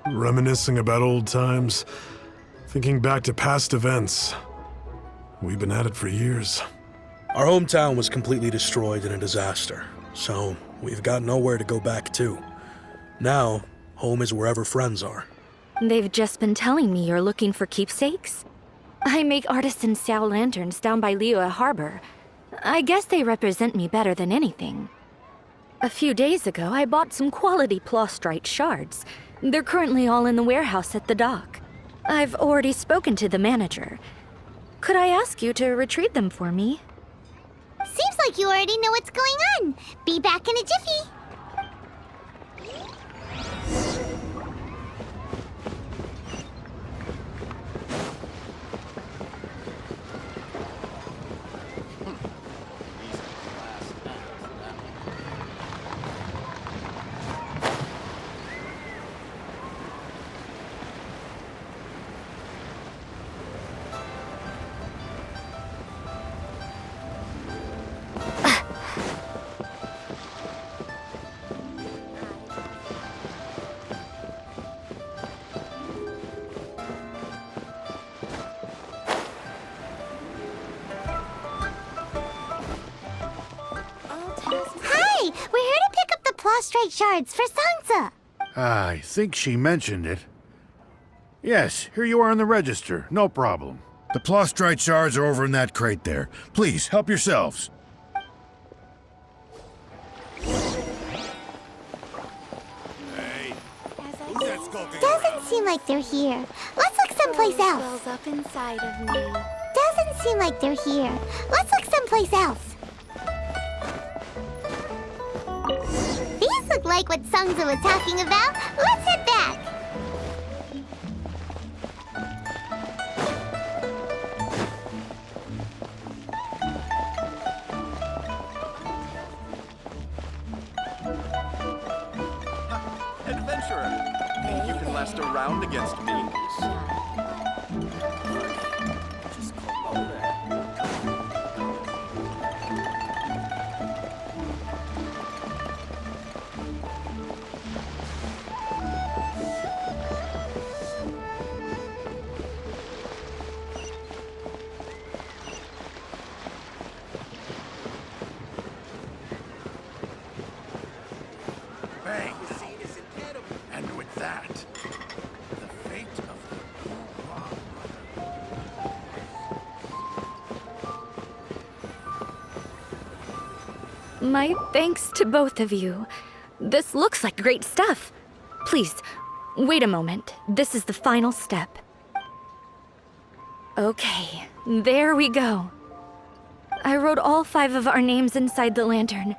Reminiscing about old times, thinking back to past events. We've been at it for years. Our hometown was completely destroyed in a disaster, so we've got nowhere to go back to. Now, home is wherever friends are. They've just been telling me you're looking for keepsakes. I make artisan Sao lanterns down by Liyue Harbor. I guess they represent me better than anything. A few days ago, I bought some quality plastrite shards. They're currently all in the warehouse at the dock. I've already spoken to the manager. Could I ask you to retrieve them for me? Seems like you already know what's going on. Be back in a jiffy. Hi! We're here to pick up the plastrite shards for Sansa. I think she mentioned it. Yes, here you are on the register. No problem. The plastrite shards are over in that crate there. Please, help yourselves. Hey, who's that skulking Doesn't seem like they're here. Let's look someplace else. Wells up inside of me. Doesn't seem like they're here. Let's look someplace else. These look like what Sungza was talking about. Let's head back. Adventurer, think you can last a round against me? Just come over. Bang! And with that, the fate of the My thanks to both of you. This looks like great stuff. Please, wait a moment. This is the final step. Okay, there we go. I wrote all 5 of our names inside the lantern.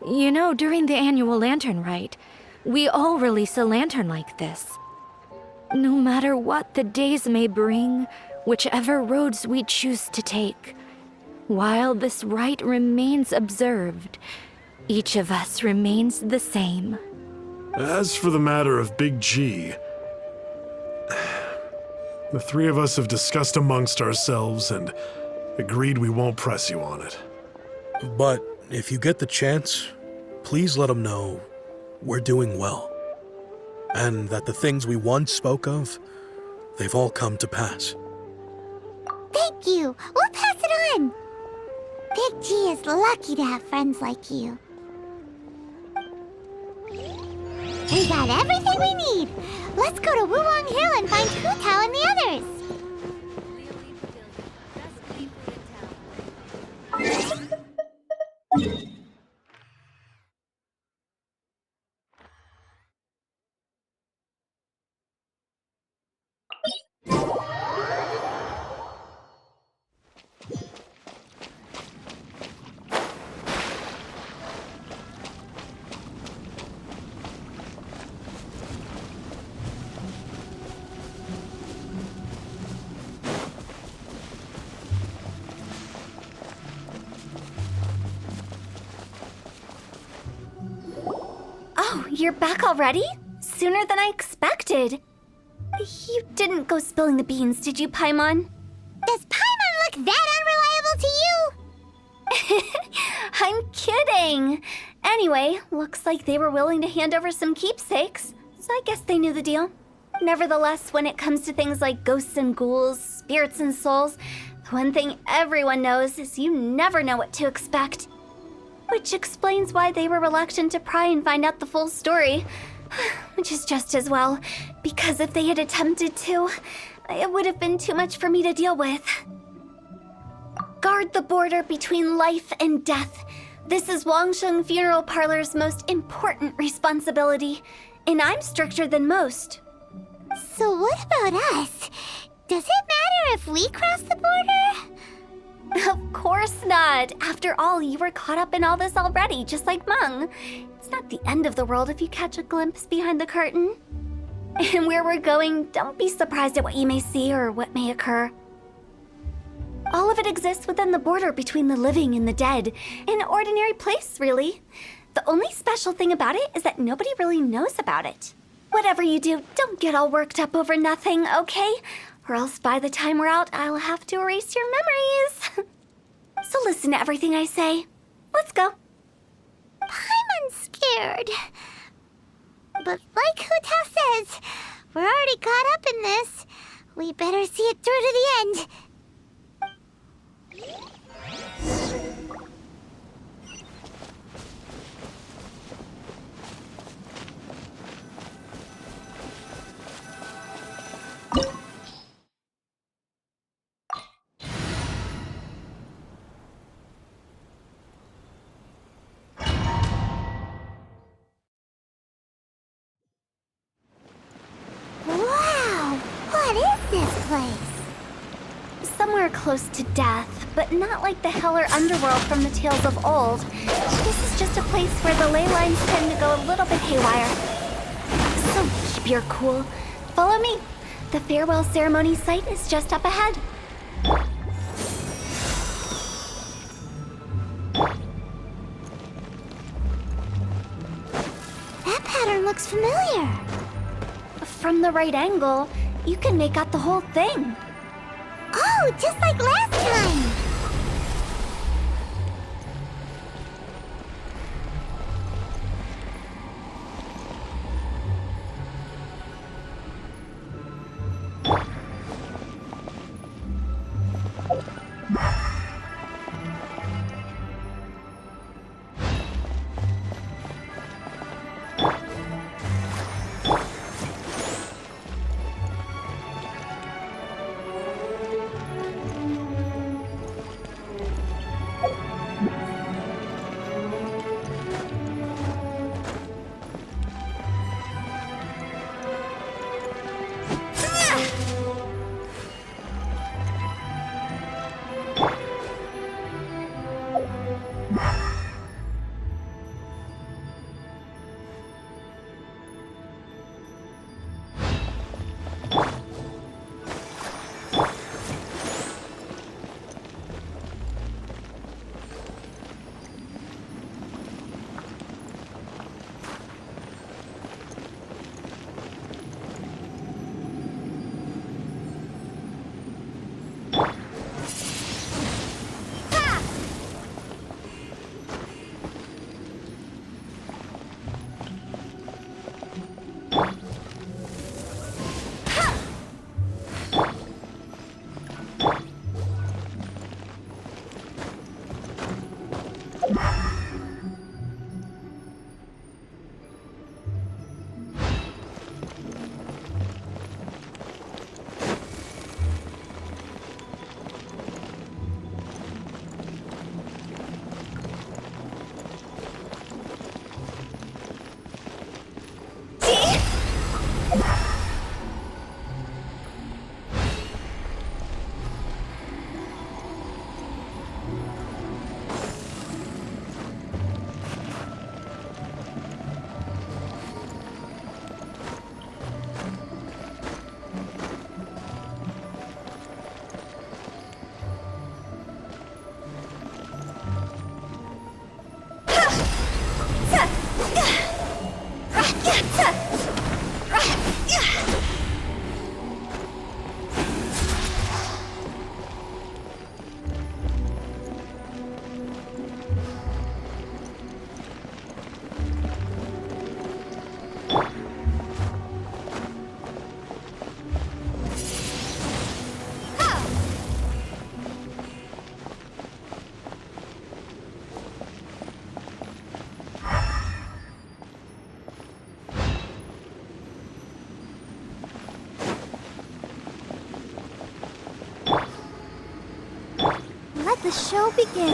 You know, during the annual lantern rite, we all release a lantern like this. No matter what the days may bring, whichever roads we choose to take, while this rite remains observed, each of us remains the same. As for the matter of Big G, the 3 of us have discussed amongst ourselves and agreed we won't press you on it. But if you get the chance, please let them know we're doing well. And that the things we once spoke of, they've all come to pass. Thank you. We'll pass it on. Big G is lucky to have friends like you. We got everything we need. Let's go to Wulong Hill and find Hu Tao and the others. Oh, you're back already? Sooner than I expected. You didn't go spilling the beans, did you, Paimon? Does Paimon look that unreliable to you? I'm kidding. Anyway, looks like they were willing to hand over some keepsakes. so I guess they knew the deal. Nevertheless, when it comes to things like ghosts and ghouls, spirits and souls, the one thing everyone knows is you never know what to expect. Which explains why they were reluctant to pry and find out the full story. Which is just as well, because if they had attempted to, it would have been too much for me to deal with. Guard the border between life and death. This is Wangsheng Funeral Parlor's most important responsibility, and I'm stricter than most. So what about us? Does it matter if we cross the border? Of course not. After all, you were caught up in all this already, just like Meng. It's not the end of the world if you catch a glimpse behind the curtain. And where we're going, don't be surprised at what you may see or what may occur. All of it exists within the border between the living and the dead. An ordinary place, really. The only special thing about it is that nobody really knows about it. Whatever you do, don't get all worked up over nothing, okay? Or else by the time we're out, I'll have to erase your memories. So listen to everything I say. Let's go. I'm scared. But like Huta says, we're already caught up in this. We better see it through to the end. Wow! What is this place? Somewhere close to death, but not like the hell or underworld from the tales of old. This is just a place where the ley lines tend to go a little bit haywire. So keep your cool. Follow me. The farewell ceremony site is just up ahead. That pattern looks familiar. From the right angle, you can make out the whole thing. Oh, just like last time! the show begin.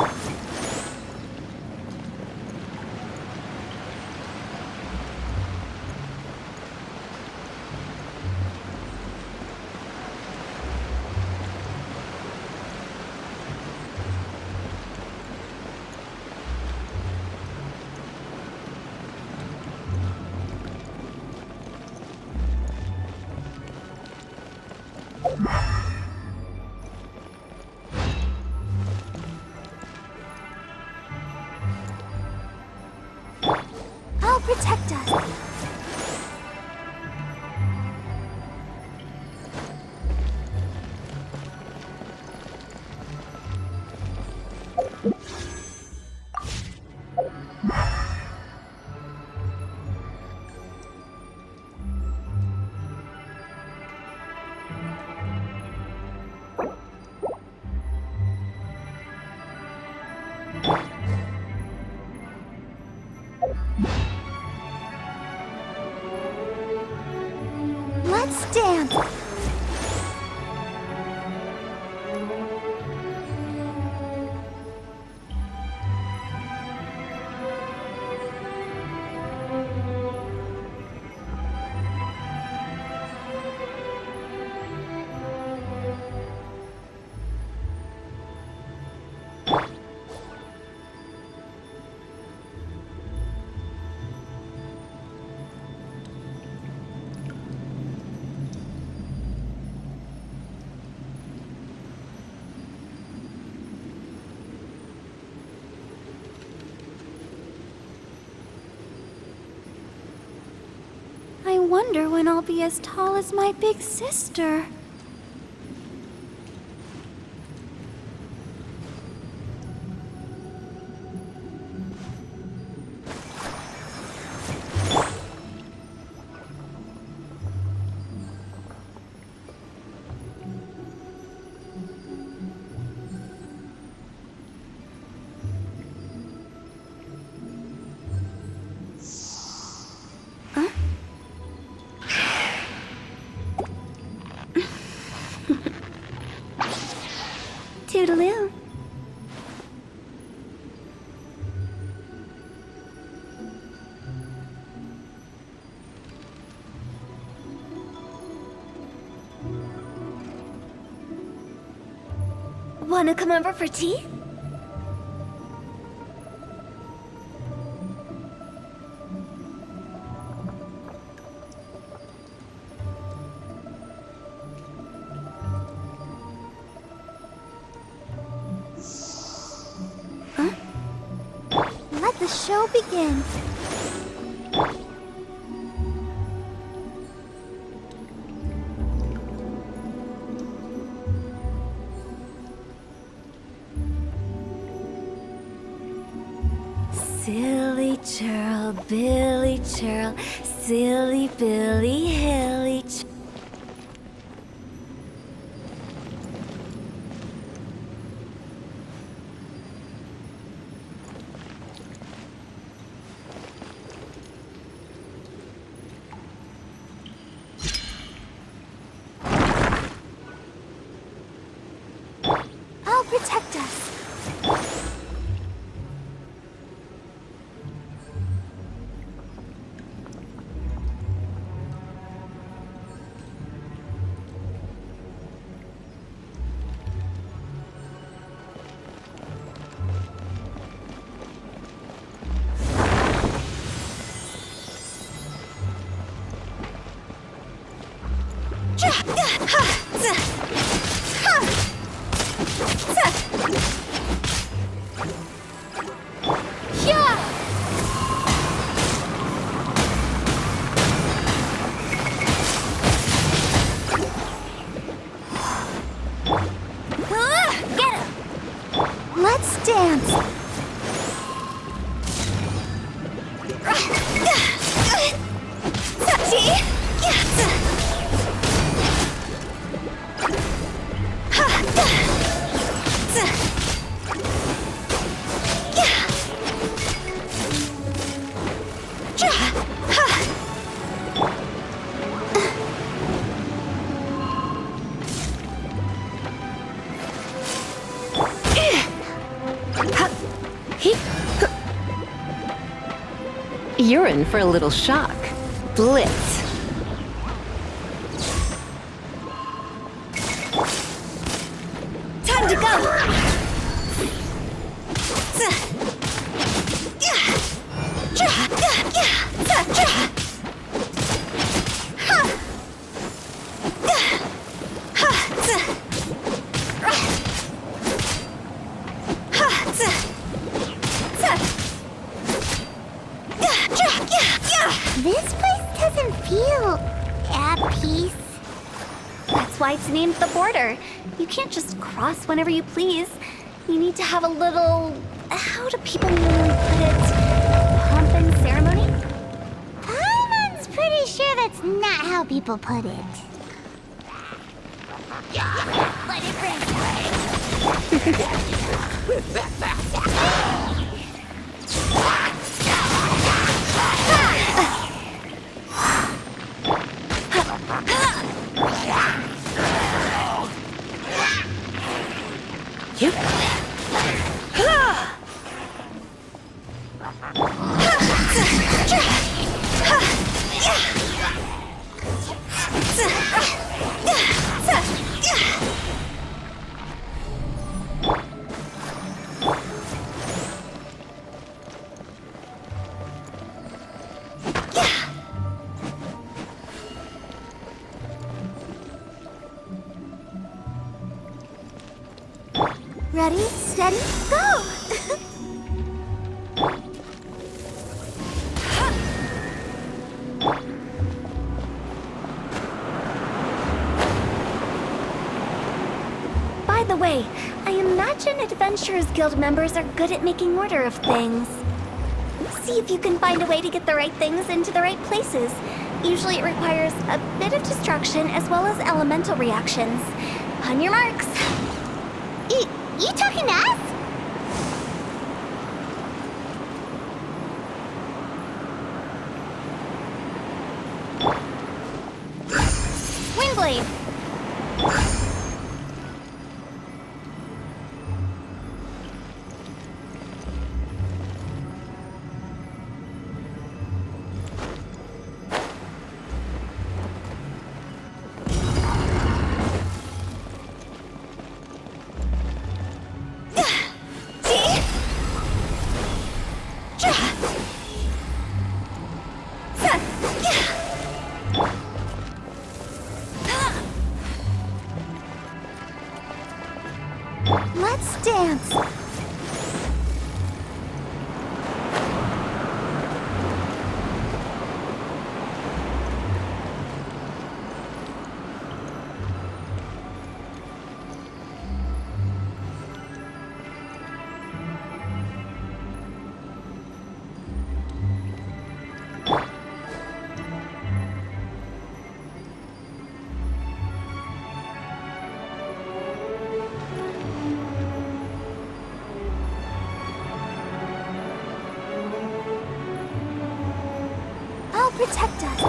I'll protect us. Let's dance. I wonder when I'll be as tall as my big sister. Toodaloo. Wanna come over for tea? Let the show begin. Silly churl, Billy churl, silly Billy Hilly churl. I'll protect us. Let's dance. You're in for a little shock. Blitz. Time to go! This place doesn't feel at peace. That's why it's named the border. You can't just cross whenever you please. You need to have a little... how do people normally put it? Pomp and ceremony? Paimon's pretty sure that's not how people put it. Let it Ready, steady, go! By the way, I imagine Adventurers Guild members are good at making order of things. See if you can find a way to get the right things into the right places. Usually it requires a bit of destruction as well as elemental reactions. On your marks. You talking to us? Windblade! Let's dance. Protect us.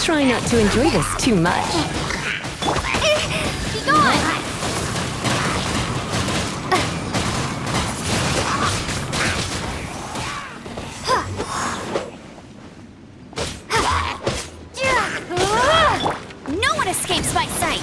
Try not to enjoy this too much. Be gone! No one escapes my sight!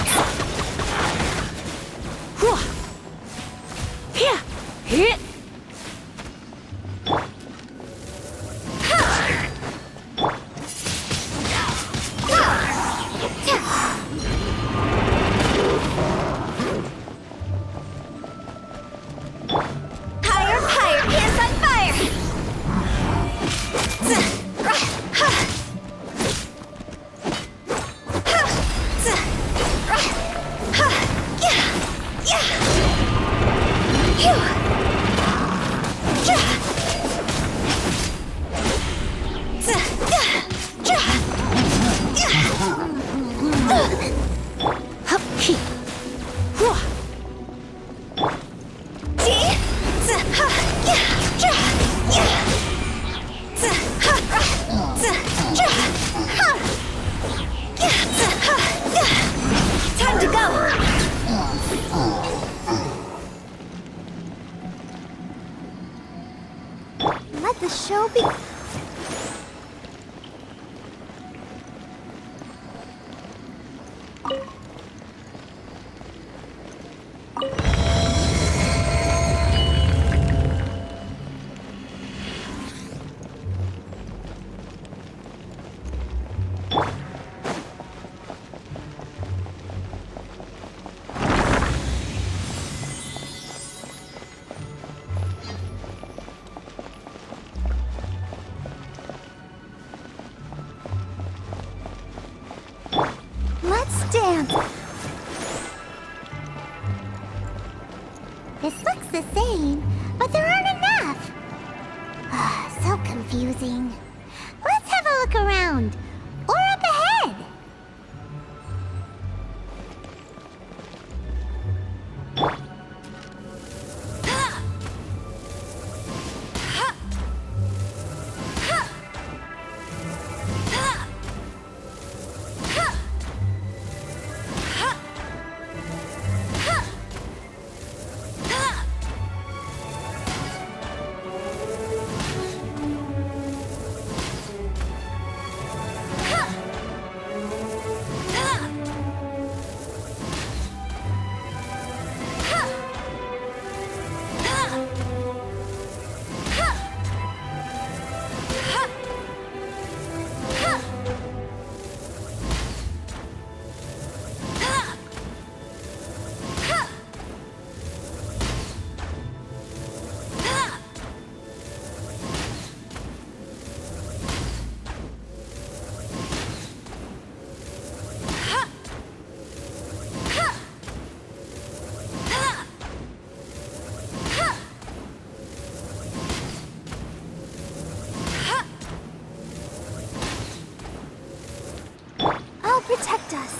the show be... Let's dance. This looks the same, but there aren't enough. Ah, so confusing. Let's have a look around. Or up ahead. I'll protect us.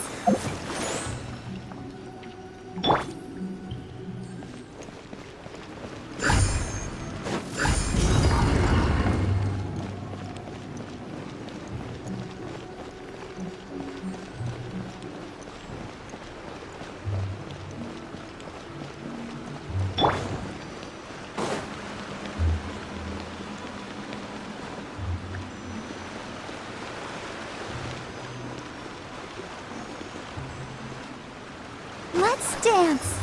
Let's dance.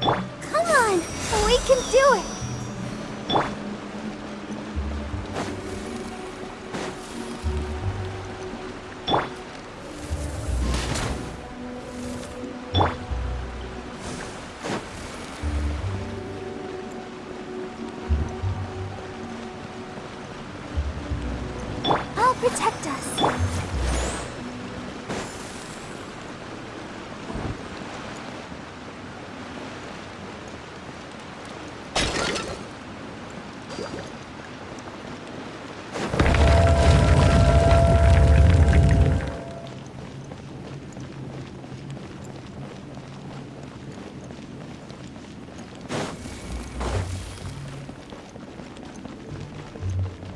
Come on, we can do it. I'll protect us.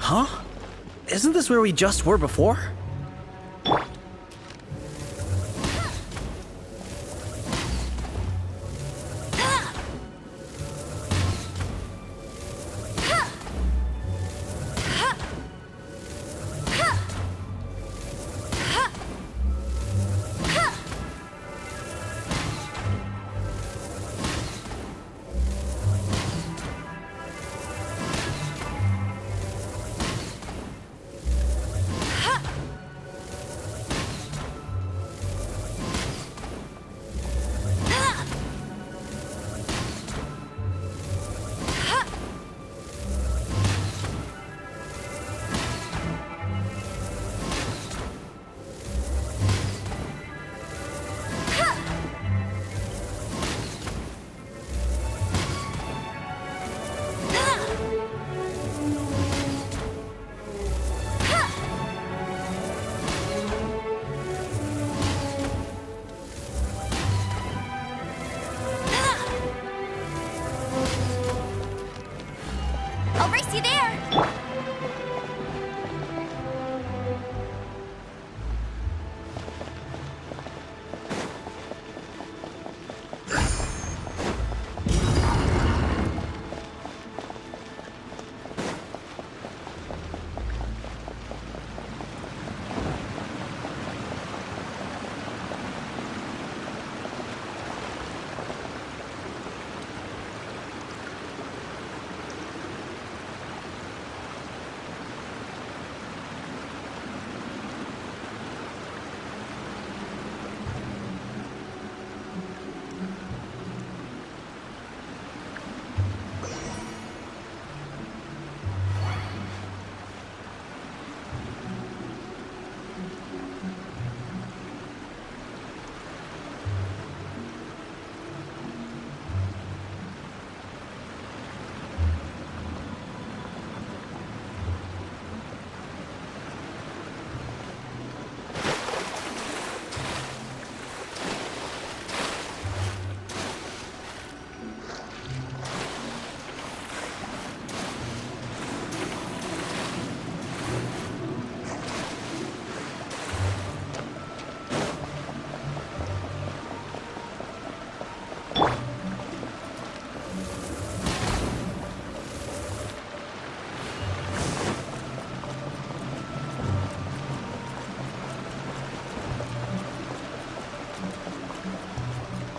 Huh? Isn't this where we just were before?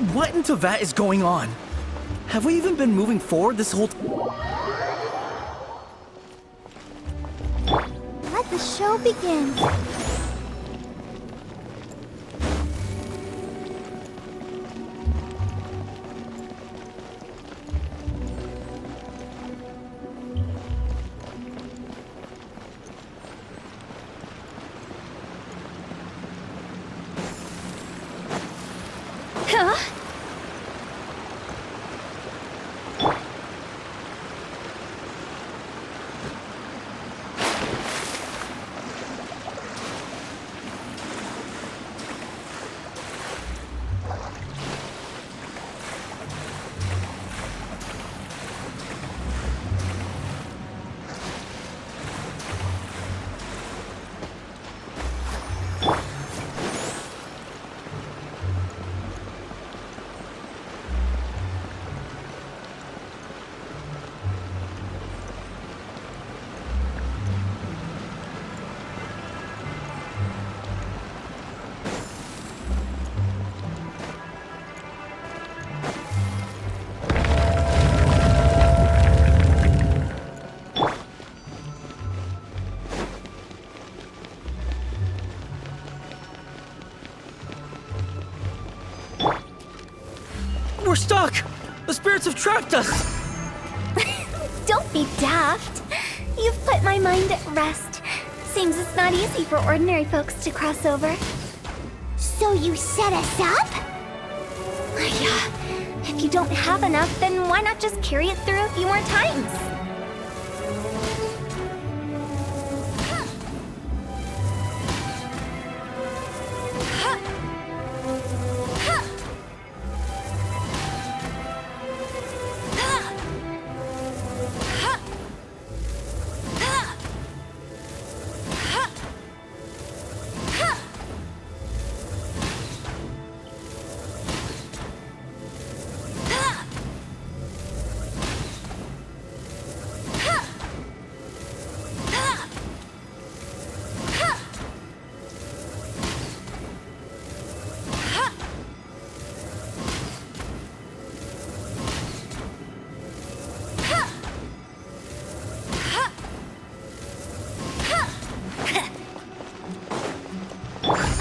What in Tevat is going on? Have we even been moving forward this whole Let the show begin. Huh? We're stuck! The spirits have trapped us! Don't be daft. You've put my mind at rest. Seems it's not easy for ordinary folks to cross over. So you set us up? If you don't have enough, then why not just carry it through a few more times?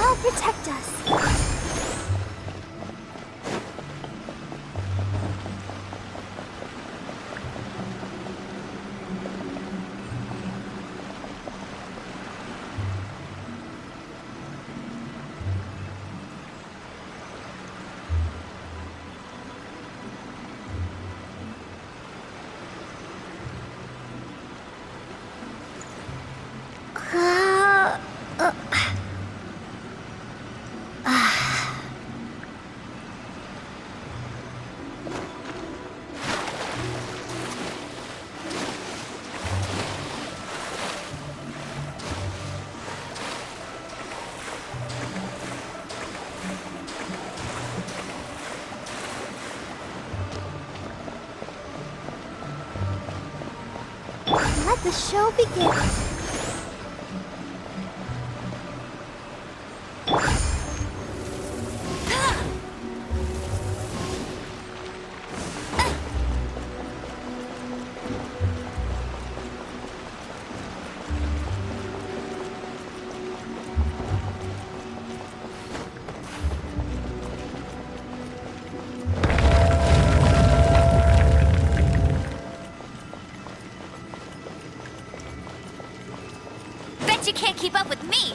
I'll protect us. Let the show begin. You can't keep up with me!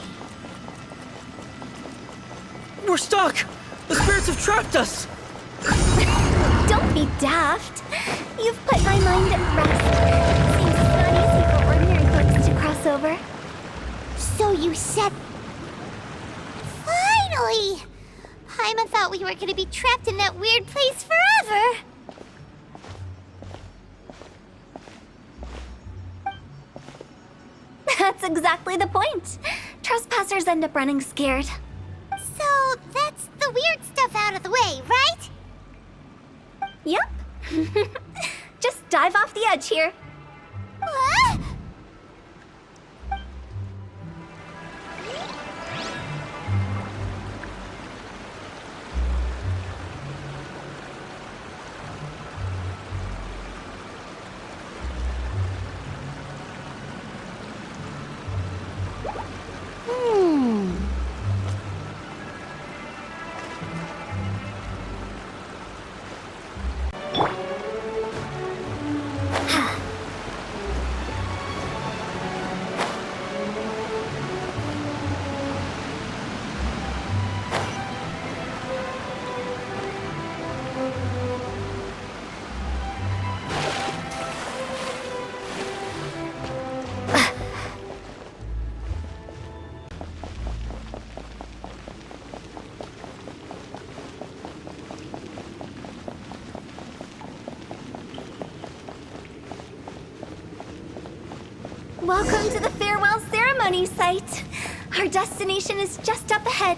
We're stuck! The spirits have trapped us! Don't be daft. You've put my mind at rest. Seems it's not easy for ordinary folks to cross over. So you said... Finally! Paimon thought we were gonna be trapped in that weird place forever! That's exactly the point. Trespassers end up running scared. So that's the weird stuff out of the way, right? Yep. Just dive off the edge here. What? Welcome to the farewell ceremony site. Our destination is just up ahead.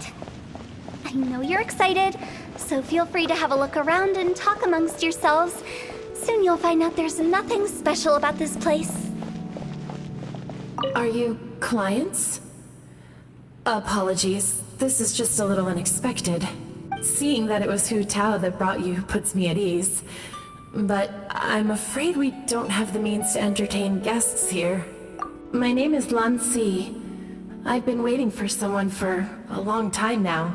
I know you're excited, so feel free to have a look around and talk amongst yourselves. Soon you'll find out there's nothing special about this place. Are you clients? Apologies, this is just a little unexpected. Seeing that it was Hu Tao that brought you puts me at ease. But I'm afraid we don't have the means to entertain guests here. My name is Lan Si. I've been waiting for someone for a long time now.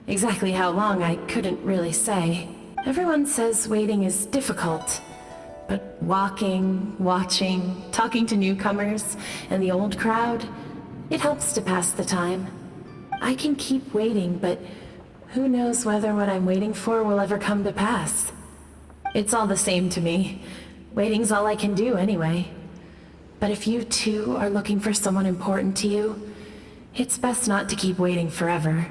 Exactly how long, I couldn't really say. Everyone says waiting is difficult. But walking, watching, talking to newcomers, and the old crowd, it helps to pass the time. I can keep waiting, but who knows whether what I'm waiting for will ever come to pass. It's all the same to me. Waiting's all I can do anyway. But if you too are looking for someone important to you, it's best not to keep waiting forever.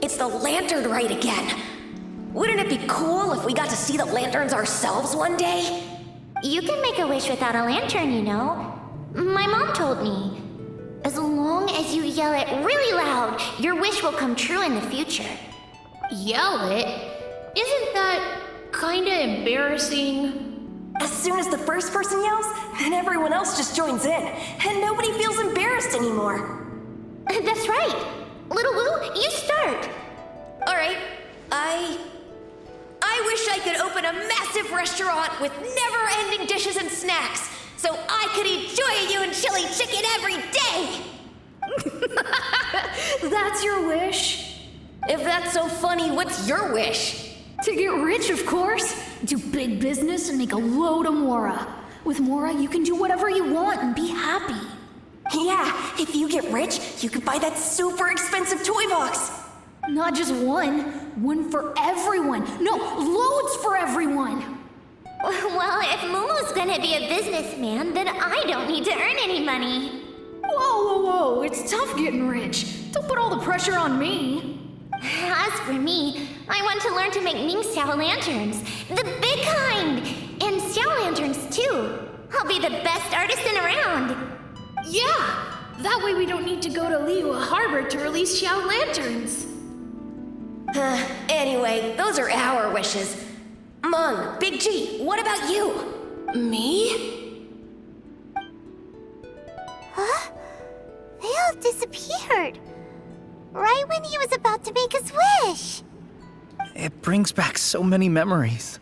It's the lantern rite again. Wouldn't it be cool if we got to see the lanterns ourselves one day? You can make a wish without a lantern, you know. My mom told me. As long as you yell it really loud, your wish will come true in the future. Yell it? Isn't that kinda embarrassing? As soon as the first person yells, then everyone else just joins in, and nobody feels embarrassed anymore. That's right. Little Wu, you start. All right, I wish I could open a massive restaurant with never-ending dishes and snacks, so I could eat Joy and chili chicken every day! That's your wish? If that's so funny, what's your wish? To get rich, of course. Do big business and make a load of Mora. With Mora, you can do whatever you want and be happy. Yeah, if you get rich, you could buy that super expensive toy box. Not just one. One for everyone. No, loads for everyone. Well, if Momo's gonna be a businessman, then I don't need to earn any money. Whoa. It's tough getting rich. Don't put all the pressure on me. As for me, I want to learn to make Ming Xiao lanterns. The big kind! And Xiao lanterns, too. I'll be the best artisan around. Yeah! That way we don't need to go to Liyue Harbor to release Xiao lanterns. Anyway, those are our wishes. Mung, Big G, what about you? Me? Huh? They all disappeared. Right when he was about to make his wish. It brings back so many memories.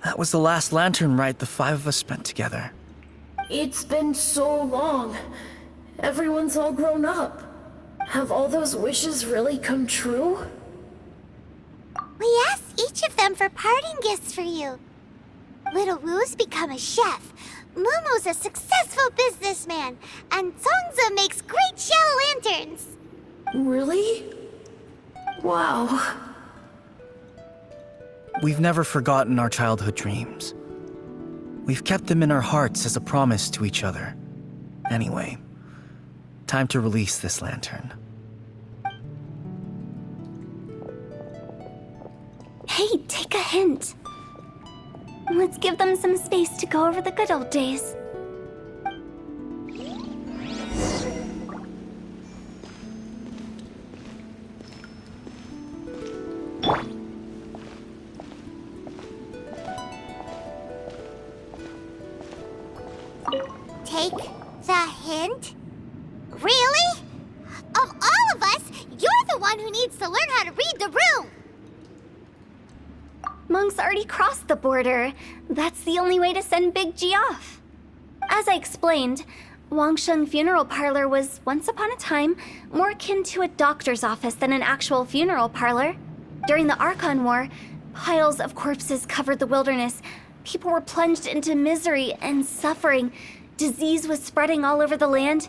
That was the last lantern rite the five of us spent together. It's been so long. Everyone's all grown up. Have all those wishes really come true? We asked each of them for parting gifts for you. Little Wu's become a chef, Momo's a successful businessman, and Zongzi makes great shell lanterns. Really? Wow. We've never forgotten our childhood dreams. We've kept them in our hearts as a promise to each other. Anyway, time to release this lantern. Hey, take a hint. Let's give them some space to go over the good old days. Take the hint? one who needs to learn how to read the room! Monk's already crossed the border. That's the only way to send Big G off. As I explained, Wangsheng Funeral Parlor was, once upon a time, more akin to a doctor's office than an actual funeral parlor. During the Archon War, piles of corpses covered the wilderness. People were plunged into misery and suffering. Disease was spreading all over the land.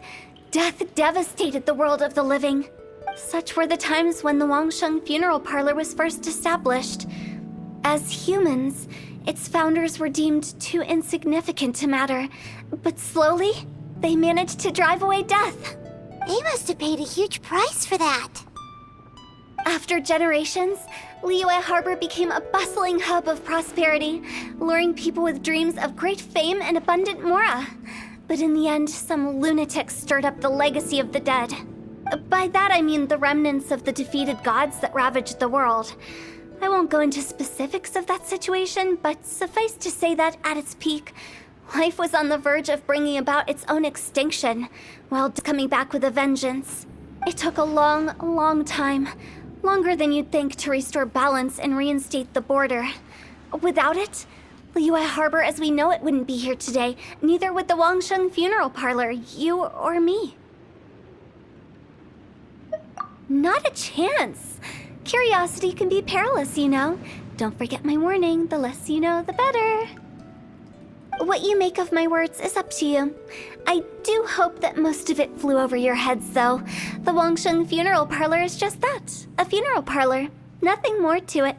Death devastated the world of the living. Such were the times when the Wangsheng Funeral Parlor was first established. As humans, its founders were deemed too insignificant to matter, but slowly, they managed to drive away death. They must have paid a huge price for that. After generations, Liyue Harbor became a bustling hub of prosperity, luring people with dreams of great fame and abundant mora. But in the end, some lunatics stirred up the legacy of the dead. By that I mean the remnants of the defeated gods that ravaged the world. I won't go into specifics of that situation, but suffice to say that at its peak, life was on the verge of bringing about its own extinction, while coming back with a vengeance. It took a long, long time, longer than you'd think, to restore balance and reinstate the border. Without it, Liyue Harbor as we know it wouldn't be here today, neither would the Wangsheng Funeral Parlor, you or me. Not a chance. Curiosity can be perilous, you know. Don't forget my warning, the less you know, the better. What you make of my words is up to you. I do hope that most of it flew over your heads, though. The Wangsheng Funeral Parlor is just that, a funeral parlor. Nothing more to it.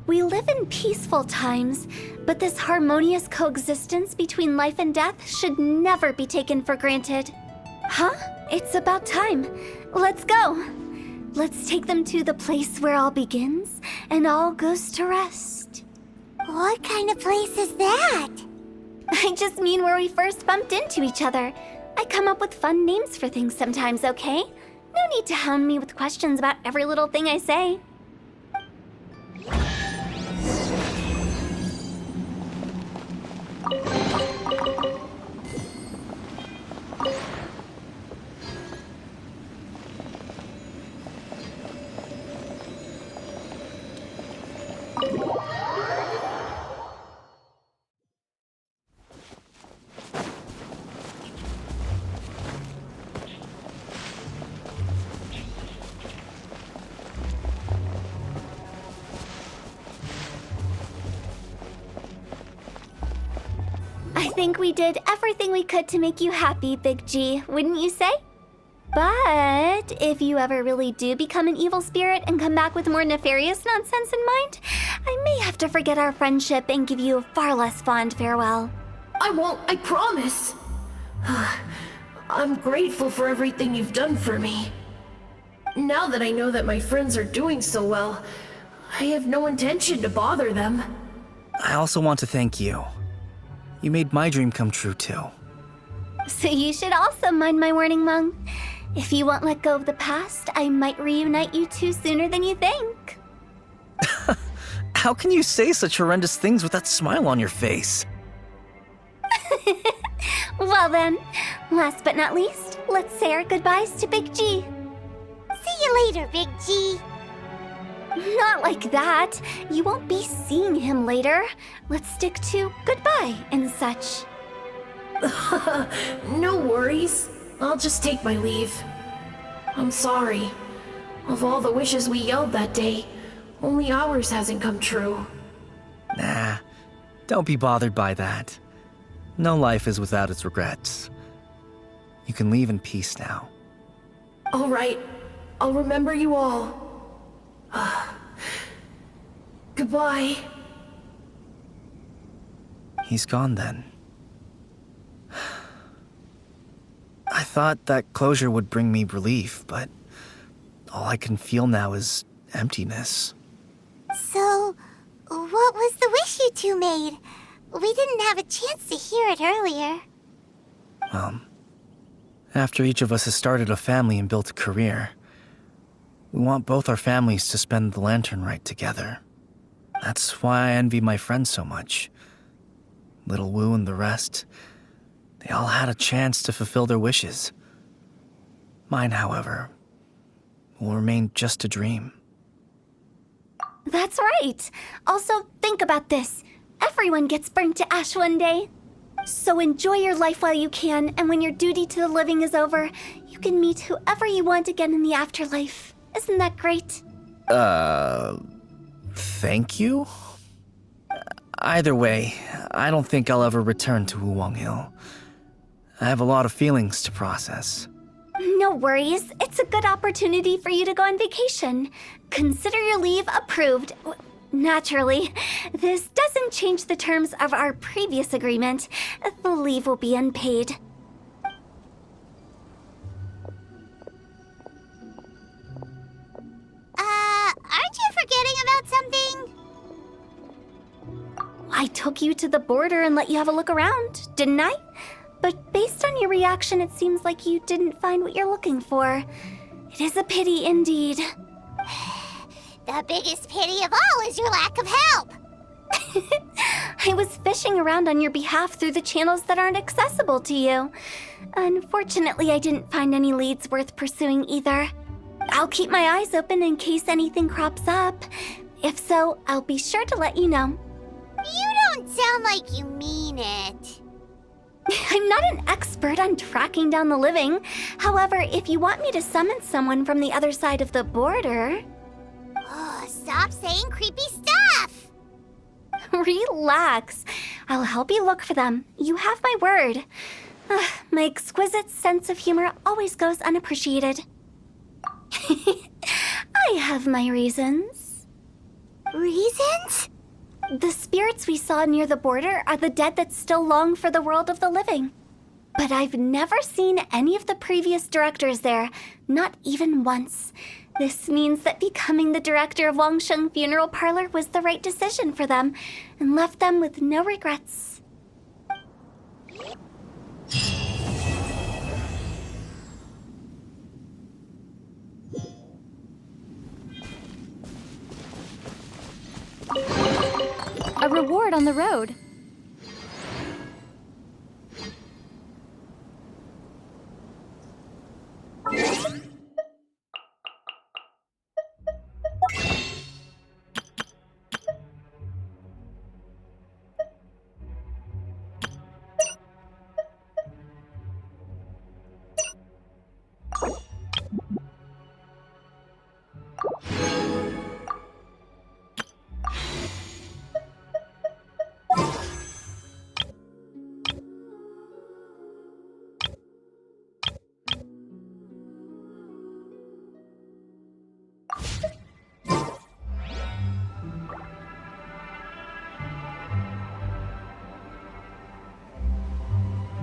We live in peaceful times, but this harmonious coexistence between life and death should never be taken for granted. Huh? It's about time. Let's go. Let's take them to the place where all begins and all goes to rest. What kind of place is that? I just mean where we first bumped into each other. I come up with fun names for things sometimes, okay? No need to hound me with questions about every little thing I say. I think we did everything we could to make you happy, Big G, wouldn't you say? But if you ever really do become an evil spirit and come back with more nefarious nonsense in mind, I may have to forget our friendship and give you a far less fond farewell. I won't, I promise. I'm grateful for everything you've done for me. Now that I know that my friends are doing so well, I have no intention to bother them. I also want to thank you. You made my dream come true, too. So you should also mind my warning, Mung. If you won't let go of the past, I might reunite you two sooner than you think. How can you say such horrendous things with that smile on your face? Well then, last but not least, let's say our goodbyes to Big G. See you later, Big G. Not like that. You won't be seeing him later. Let's stick to goodbye and such. No worries. I'll just take my leave. I'm sorry. Of all the wishes we yelled that day, only ours hasn't come true. Nah, don't be bothered by that. No life is without its regrets. You can leave in peace now. All right. I'll remember you all. Goodbye. He's gone then. I thought that closure would bring me relief, but all I can feel now is emptiness. So, what was the wish you two made? We didn't have a chance to hear it earlier. Well, after each of us has started a family and built a career, we want both our families to spend the Lantern Rite together. That's why I envy my friends so much. Little Wu and the rest, they all had a chance to fulfill their wishes. Mine, however, will remain just a dream. That's right. Also, think about this. Everyone gets burnt to ash one day. So enjoy your life while you can, and when your duty to the living is over, you can meet whoever you want again in the afterlife. Isn't that great? Thank you? Either way, I don't think I'll ever return to Wuwang Hill. I have a lot of feelings to process. No worries. It's a good opportunity for you to go on vacation. Consider your leave approved. Naturally, this doesn't change the terms of our previous agreement. The leave will be unpaid. Aren't you forgetting about something? I took you to the border and let you have a look around, didn't I? But based on your reaction, it seems like you didn't find what you're looking for. It is a pity indeed. The biggest pity of all is your lack of help. I was fishing around on your behalf through the channels that aren't accessible to you. Unfortunately, I didn't find any leads worth pursuing either. I'll keep my eyes open in case anything crops up. If so, I'll be sure to let you know. You don't sound like you mean it. I'm not an expert on tracking down the living. However, if you want me to summon someone from the other side of the border... Oh, stop saying creepy stuff! Relax. I'll help you look for them. You have my word. My exquisite sense of humor always goes unappreciated. I have my reasons. Reasons? The spirits we saw near the border are the dead that still long for the world of the living. But I've never seen any of the previous directors there, not even once. This means that becoming the director of Wangsheng Funeral Parlor was the right decision for them, and left them with no regrets. A reward on the road.